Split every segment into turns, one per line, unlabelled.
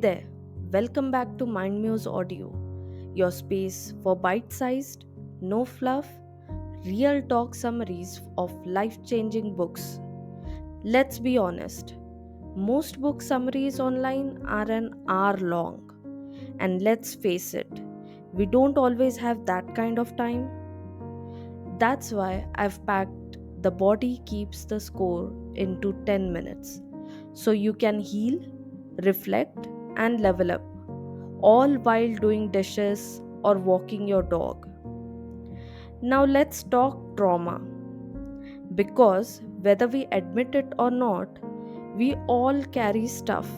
there, welcome back to Mind Muse Audio, your space for bite sized, no fluff, real talk summaries of life changing books. Let's be honest, most book summaries online are an hour long, and let's face it, we don't always have that kind of time. That's why I've packed The Body Keeps the Score into 10 minutes so you can heal, reflect, and level up, all while doing dishes or walking your dog. Now, let's talk trauma because whether we admit it or not, we all carry stuff: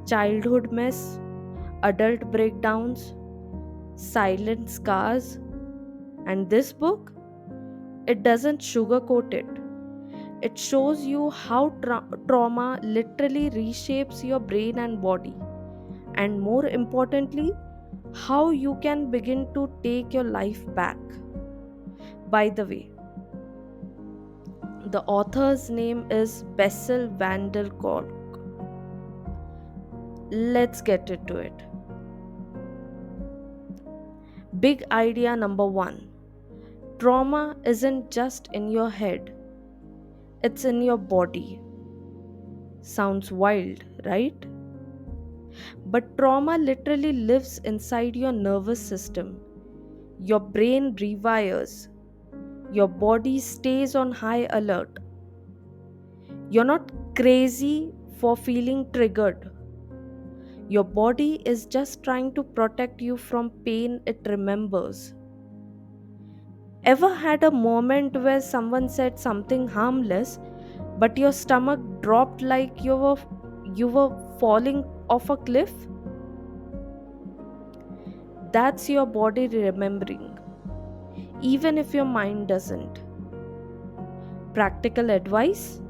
childhood mess, adult breakdowns, silent scars, and this book, it doesn't sugarcoat it. It shows you how trauma literally reshapes your brain and body, and more importantly, how you can begin to take your life back. By the way, the author's name is Bessel Kolk. Let's get into it. Big idea number one: trauma isn't just in your head, it's in your body. Sounds wild, right? But trauma literally lives inside your nervous system. Your brain rewires, your body stays on high alert. You're not crazy for feeling triggered. Your body is just trying to protect you from pain it remembers. Ever had a moment where someone said something harmless, but your stomach dropped like you were falling off a cliff? That's your body remembering, even if your mind doesn't. Practical advice: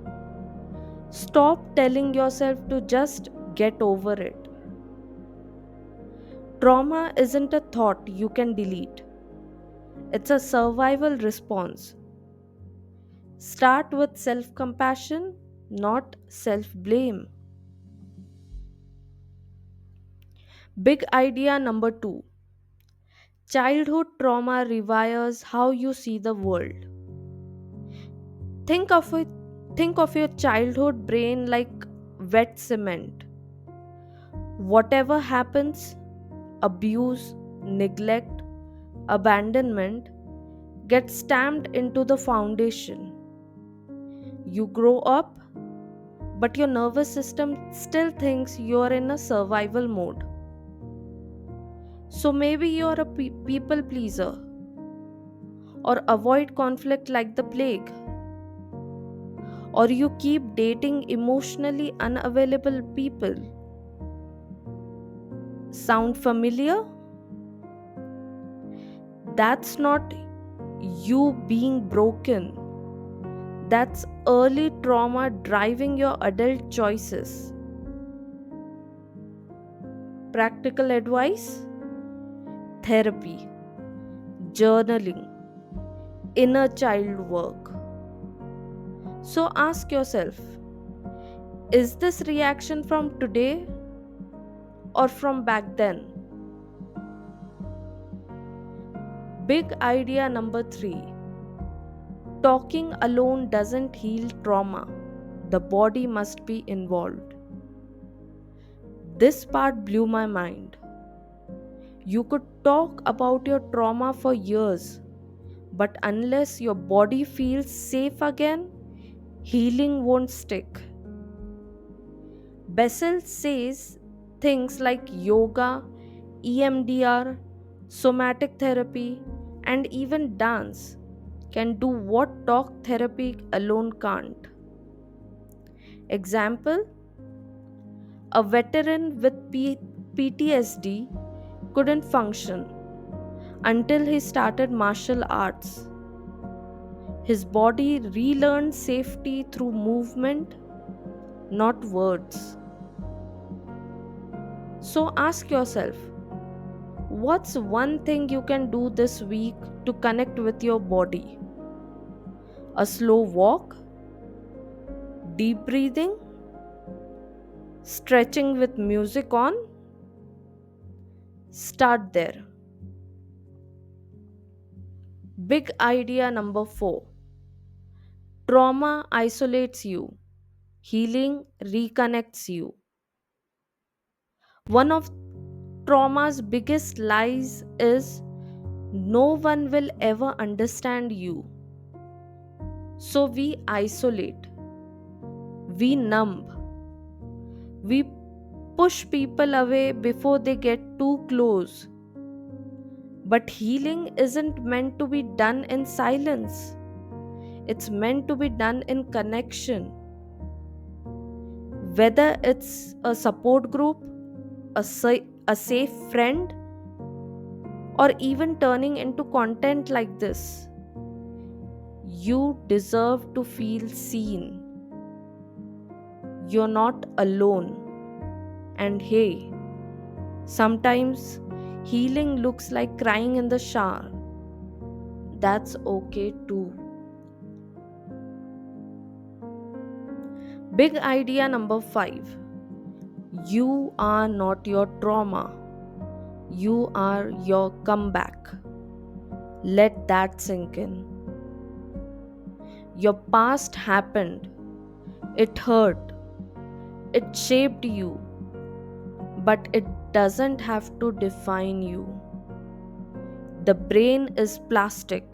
stop telling yourself to just get over it. Trauma isn't a thought you can delete, it's a survival response. Start with self compassion, not self blame. Big idea number two: childhood trauma rewires how you see the world. Think of it, think of your childhood brain like wet cement. Whatever happens, abuse, neglect, abandonment, gets stamped into the foundation. You grow up, but your nervous system still thinks you're in a survival mode. So maybe you're a people pleaser or avoid conflict like the plague, or you keep dating emotionally unavailable people. Sound familiar? That's not you being broken. That's early trauma driving your adult choices. Practical advice: therapy, journaling, inner child work. So ask yourself, is this reaction from today or from back then? Big idea number three: talking alone doesn't heal trauma, the body must be involved. This part blew my mind. You could talk about your trauma for years, but unless your body feels safe again, healing won't stick. Bessel says things like yoga, EMDR, somatic therapy, and even dance can do what talk therapy alone can't. Example: a veteran with PTSD couldn't function until he started martial arts. His body relearned safety through movement, not words. So ask yourself, what's one thing you can do this week to connect with your body? A slow walk? Deep breathing? Stretching with music on? Start there. Big idea number 4. Trauma isolates you, healing reconnects you. One of trauma's biggest lies is no one will ever understand you. So we isolate, we numb, we push people away before they get too close. But healing isn't meant to be done in silence, it's meant to be done in connection. Whether it's a support group, a safe friend, or even turning into content like this, you deserve to feel seen. You're not alone. And hey, sometimes healing looks like crying in the shower. That's okay too. Big idea number 5. You are not your trauma. You are your comeback. Let that sink in. Your past happened. It hurt. It shaped you. But it doesn't have to define you. The brain is plastic.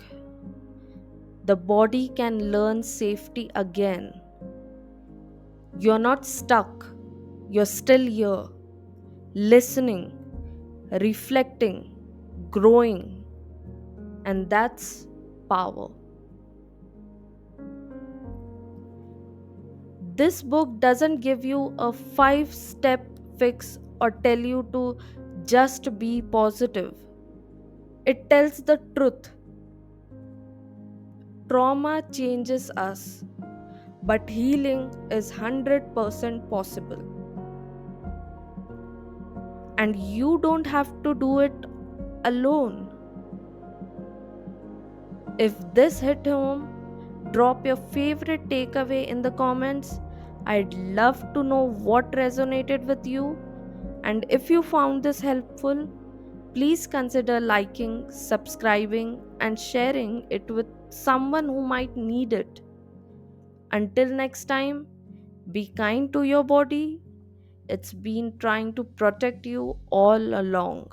The body can learn safety again. You're not stuck. You're still here, listening, reflecting, growing. And that's power. This book doesn't give you a 5-step fix or tell you to just be positive. It tells the truth. Trauma changes us, but healing is 100% possible. And you don't have to do it alone. If this hit home, drop your favorite takeaway in the comments. I'd love to know what resonated with you. And if you found this helpful, please consider liking, subscribing, and sharing it with someone who might need it. Until next time, be kind to your body. It's been trying to protect you all along.